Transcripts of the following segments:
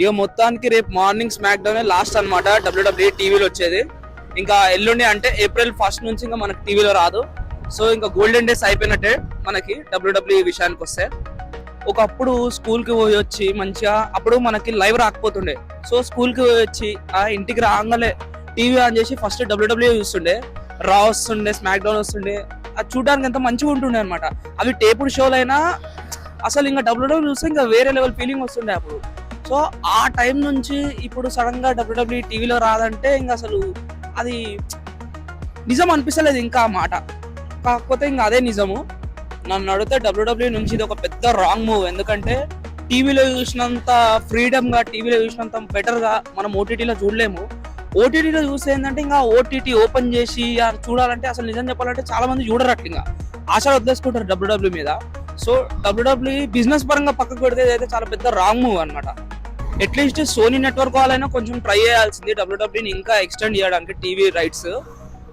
ఇక మొత్తానికి రేపు మార్నింగ్ స్మాక్ డౌన్ లాస్ట్ అనమాట డబ్ల్యూడబ్ల్యూఈ టీవీలో వచ్చేది. ఇంకా ఎల్లుండి అంటే April 1 నుంచి ఇంకా మనకి టీవీలో రాదు. సో ఇంకా గోల్డెన్ డేస్ అయిపోయినట్టే మనకి డబ్ల్యూడబ్ల్యూఈ విషయానికి వస్తే. ఒకప్పుడు స్కూల్కి పోయి వచ్చి మంచిగా అప్పుడు మనకి లైవ్ రాకపోతుండే. సో స్కూల్కి పోయి వచ్చి ఆ ఇంటికి రాగానే టీవీ ఆన్ చేసి ఫస్ట్ డబ్ల్యూడబ్ల్యూఈ చూస్తుండే, రా వస్తుండే, స్మాక్ డౌన్ వస్తుండే. అది చూడడానికి ఎంత మంచిగా ఉంటుండే అనమాట. అవి టేపుడ్ షోలు అయినా అసలు ఇంకా డబ్ల్యూడబ్ల్యూఈ చూస్తే ఇంకా వేరే లెవెల్ ఫీలింగ్ వస్తుండే అప్పుడు. సో ఆ టైం నుంచి ఇప్పుడు సడన్ గా డబ్ల్యూడబ్ల్యూఈ టీవీలో రాదంటే ఇంకా అసలు అది నిజం అనిపిస్తలేదు ఇంకా ఆ మాట. కాకపోతే ఇంకా అదే నిజము. నన్ను అడిగితే డబ్ల్యూడబ్ల్యూఈ నుంచి ఇది ఒక పెద్ద రాంగ్ మూవ్. ఎందుకంటే టీవీలో చూసినంత ఫ్రీడమ్ గా, టీవీలో చూసినంత బెటర్ గా మనం ఓటీటీలో చూడలేము. ఓటీటీలో చూస్తే ఏంటంటే ఇంకా ఓటీటీ ఓపెన్ చేసి చూడాలంటే అసలు నిజం చెప్పాలంటే చాలా మంది చూడరు. అట్లా ఇంకా ఆశలు వదిలేసుకుంటారు డబ్ల్యూడబ్ల్యూఈ మీద. సో డబ్ల్యూడబ్ల్యూఈ బిజినెస్ పరంగా పక్కకు పెడితే అయితే చాలా పెద్ద రాంగ్ మూవ్ అనమాట. అట్లీస్ట్ సోనీ నెట్వర్క్ వాళ్ళైనా కొంచెం ట్రై చేయాల్సింది డబ్ల్యూడబ్ల్యూఈని ఇంకా ఎక్స్టెండ్ చేయడానికి టీవీ రైట్స్.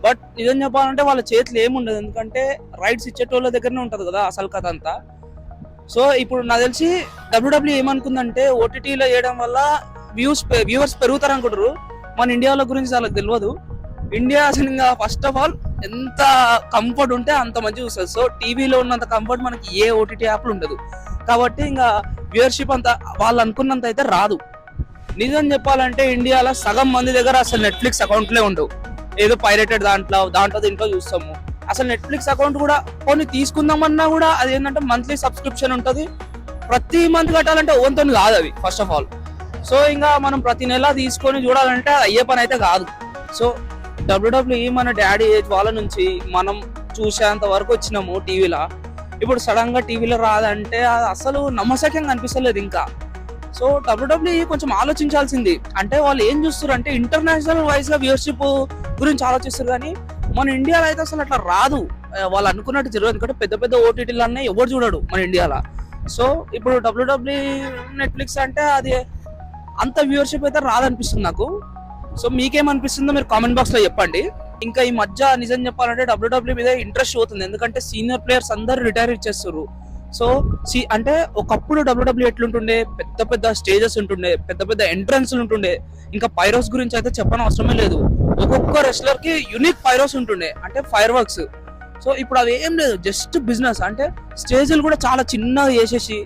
బట్ నిజం చెప్పాలంటే వాళ్ళ చేతిలో ఏముండదు. ఎందుకంటే రైట్స్ ఇచ్చేటోళ్ళ దగ్గరనే ఉంటది కదా అసలు కథ అంతా. సో ఇప్పుడు నాకు తెలిసి డబ్ల్యూడబ్ల్యూఈ ఏమనుకుందంటే ఓటీటీలో చేయడం వల్ల వ్యూవర్స్ పెరుగుతారు అనుకుంటారు. మన ఇండియాలో గురించి వాళ్ళకి తెలియదు. ఇండియా అసలు ఇంకా ఫస్ట్ ఆఫ్ ఆల్ ఎంత కంఫర్ట్ ఉంటే అంత మంచిగా చూస్తుంది. సో టీవీలో ఉన్నంత కంఫర్ట్ మనకి ఏ ఓటీటీ యాప్లు ఉండదు. కాబట్టి ఇంకా వ్యూవర్షిప్ అంతా వాళ్ళు అనుకున్నంత అయితే రాదు. నిజం చెప్పాలంటే ఇండియాలో సగం మంది దగ్గర అసలు నెట్ఫ్లిక్స్ అకౌంట్లే ఉండవు. ఏదో పైరేటెడ్ దాంట్లో దీంట్లో చూస్తాము. అసలు నెట్ఫ్లిక్స్ అకౌంట్ కూడా కొన్ని తీసుకుందామన్నా కూడా అది ఏంటంటే మంత్లీ సబ్స్క్రిప్షన్ ఉంటుంది. ప్రతి మంత్ కట్టాలంటే ఓన్తో కాదు అవి ఫస్ట్ ఆఫ్ ఆల్. సో ఇంకా మనం ప్రతి నెల తీసుకొని చూడాలంటే అది అయ్యే పని అయితే కాదు. సో డబ్ల్యూడబ్ల్యూఈ మన డాడీ ఏజ్ వాళ్ళ నుంచి మనం చూసేంత వరకు వచ్చినాము టీవీలో. ఇప్పుడు సడన్ గా టీవీలో రాదంటే అది అసలు నమ్మశక్యంగా అనిపిస్తలేదు ఇంకా. సో డబ్ల్యూడబ్ల్యూఈ కొంచెం ఆలోచించాల్సింది. అంటే వాళ్ళు ఏం చూస్తారు అంటే ఇంటర్నేషనల్ వైజ్ గా వ్యూవర్షిప్ గురించి ఆలోచిస్తారు, కానీ మన ఇండియాలో అయితే అసలు అట్లా రాదు. వాళ్ళు అనుకున్నట్టు జరగదు. ఎందుకంటే పెద్ద పెద్ద ఓటీటీలు అన్నీ ఎవరు చూడడు మన ఇండియాలో. సో ఇప్పుడు డబ్ల్యూడబ్ల్యూఈ నెట్ఫ్లిక్స్ అంటే అది అంత వ్యూవర్షిప్ అయితే రాదనిపిస్తుంది నాకు. సో మీకేమనిపిస్తుందో మీరు కామెంట్ బాక్స్ లో చెప్పండి. ఇంకా ఈ మధ్య నిజం చెప్పాలంటే డబ్ల్యూడబ్ల్యూఈ మీద ఇంట్రెస్ట్ పోతుంది. ఎందుకంటే సీనియర్ ప్లేయర్స్ అందరు రిటైర్ ఇచ్చేస్తారు. సో అంటే ఒకప్పుడు డబ్ల్యూడబ్ల్యూఈ ఎట్లుంటుండే, పెద్ద పెద్ద స్టేజెస్ ఉంటుండే, పెద్ద పెద్ద ఎంట్రన్స్ ఉంటుండే. ఇంకా పైరోస్ గురించి అయితే చెప్పని అవసరమే లేదు. ఒక్కొక్క రెస్లర్ కి యూనిక్ పైరోస్ ఉంటుండే, అంటే ఫైర్ వర్క్స్. సో ఇప్పుడు అది ఏం లేదు, జస్ట్ బిజినెస్. అంటే స్టేజ్లు కూడా చాలా చిన్నగా చేసేసి,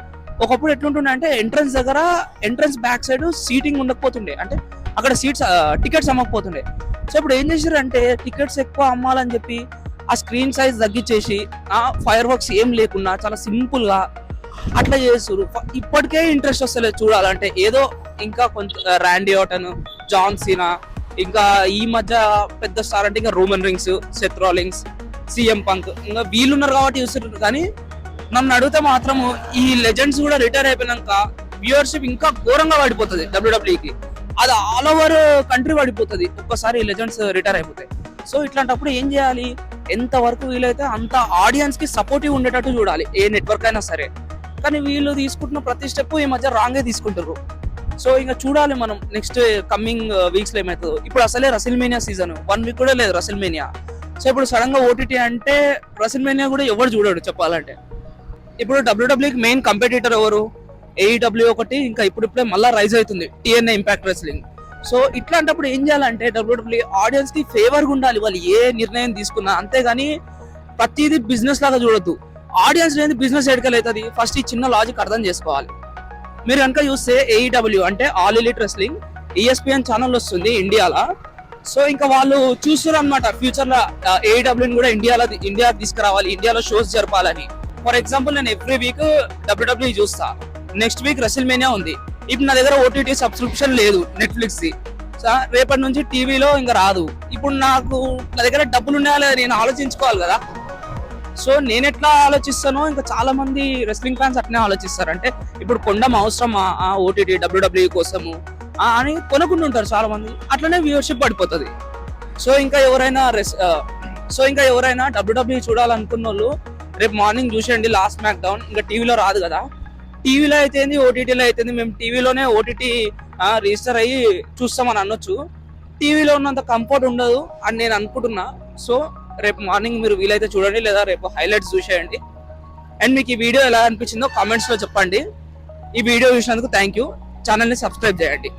ఒకప్పుడు ఎట్లుంటుండే అంటే ఎంట్రన్స్ బ్యాక్ సైడ్ సీటింగ్ ఉండకపోతుండే, అంటే అక్కడ టికెట్స్ అమ్మకపోతుండే. సో ఇప్పుడు ఏం చేశారు అంటే టికెట్స్ ఎక్కువ అమ్మాలని చెప్పి ఆ స్క్రీన్ సైజ్ తగ్గించేసి ఆ ఫైర్ వర్క్స్ ఏం లేకుండా చాలా సింపుల్ గా అట్లా చేస్తారు. ఇప్పటికే ఇంట్రెస్ట్ వస్తలేదు చూడాలంటే. ఏదో ఇంకా కొంచెం ర్యాండీ ఆర్టన్, జాన్ సీనా, ఇంకా ఈ మధ్య పెద్ద స్టార్ అంటే ఇంకా Roman Reigns, Seth Rollins, CM Punk, ఇంకా వీళ్ళున్నారు కాబట్టి చూస్తున్నారు. కానీ నన్ను అడిగితే మాత్రము ఈ లెజెండ్స్ కూడా రిటైర్ అయిపోయినాక వ్యూవర్షిప్ ఇంకా ఘోరంగా పడిపోతుంది డబ్ల్యూడబ్ల్యూఈకి. అది ఆల్ ఓవర్ కంట్రీ పడిపోతుంది ఒక్కసారి లెజెండ్స్ రిటైర్ అయిపోతాయి. సో ఇట్లాంటప్పుడు ఏం చేయాలి, ఎంత వరకు వీలైతే అంత ఆడియన్స్ కి సపోర్టివ్ ఉండేటట్టు చూడాలి ఏ నెట్వర్క్ అయినా సరే. కానీ వీళ్ళు తీసుకుంటున్న ప్రతి స్టెప్ ఈ మధ్య రాంగే తీసుకుంటారు. సో ఇంకా చూడాలి మనం నెక్స్ట్ కమింగ్ వీక్స్ లో ఏమవుతుందో. ఇప్పుడు అసలే రెసిల్మేనియా సీజన్ 1 వీక్ కూడా లేదు రెసిల్మేనియా. సో ఇప్పుడు సడన్ గా ఓటీటీ అంటే రెసిల్మేనియా కూడా ఎవరు చూడడు చెప్పాలంటే. ఇప్పుడు డబ్ల్యూడబ్ల్యూకి మెయిన్ కంపిటీటర్ ఎవరు? ఏఈడబ్ల్యూ ఒకటి, ఇంకా ఇప్పుడిప్పుడే మళ్ళీ రైజ్ అవుతుంది టీఎన్ఏ ఇంపాక్ట్ రెస్లింగ్. సో ఇట్లాంటప్పుడు ఏం చేయాలంటే డబ్ల్యూడబ్ల్యూ ఆడియన్స్ కి ఫేవర్ గా ఉండాలి వాళ్ళు ఏ నిర్ణయం తీసుకున్నా. అంతేగాని ప్రతిదీ బిజినెస్ లాగా చూడొద్దు. ఆడియన్స్ అనేది బిజినెస్ ఎడకల్ అవుతుంది. ఫస్ట్ ఈ చిన్న లాజిక్ అర్థం చేసుకోవాలి. మీరు కనుక చూస్తే ఏఈడబ్ల్యూ అంటే all elite wrestling ESPN channel వస్తుంది ఇండియాలో. సో ఇంకా వాళ్ళు చూస్తారు అనమాట ఫ్యూచర్ లో ఏఈడబ్ల్యూని కూడా ఇండియా తీసుకురావాలి, ఇండియాలో షోస్ జరపాలని. ఫర్ ఎగ్జాంపుల్ నేను ఎవ్రీ వీక్ డబ్ల్యూడబ్ల్యూఈ చూస్తా. నెక్స్ట్ వీక్ రెసిల్మేనియా ఉంది. ఇప్పుడు నా దగ్గర ఓటీటీ సబ్స్క్రిప్షన్ లేదు నెట్ఫ్లిక్స్ ది. రేపటి నుంచి టీవీలో ఇంకా రాదు. ఇప్పుడు నా దగ్గర డబ్బులు ఉన్నాయా లేదా నేను ఆలోచించుకోవాలి కదా. సో నేను ఎట్లా ఆలోచిస్తానో ఇంకా చాలా మంది రెస్లింగ్ ఫ్యాన్స్ అట్నే ఆలోచిస్తారు. అంటే ఇప్పుడు కొండం అవసరమా ఓటీటీ డబ్ల్యూడబ్ల్యూఈ కోసము అని కొనుక్కుంటుంటారు చాలా మంది. అట్లనే వ్యూవర్షిప్ పడిపోతుంది. సో ఇంకా ఎవరైనా డబ్ల్యూడబ్ల్యూఈ చూడాలనుకున్న వాళ్ళు రేపు మార్నింగ్ చూసేయండి లాస్ట్ స్మాక్ డౌన్. ఇంకా టీవీలో రాదు కదా. టీవీలో అయితేంది, ఓటీటీలో అయితేంది, మేము టీవీలోనే ఓటీటీ రిజిస్టర్ అయ్యి చూస్తామని అనొచ్చు. టీవీలో ఉన్నంత కంఫర్ట్ ఉండదు అని నేను అనుకుంటున్నా. సో రేపు మార్నింగ్ మీరు వీలైతే చూడండి, లేదా రేపు హైలైట్స్ చూసేయండి. అండ్ మీకు ఈ వీడియో ఎలా అనిపించిందో కామెంట్స్ లో చెప్పండి. ఈ వీడియో చూసినందుకు థ్యాంక్ యూ. ఛానల్ని సబ్స్క్రైబ్ చేయండి.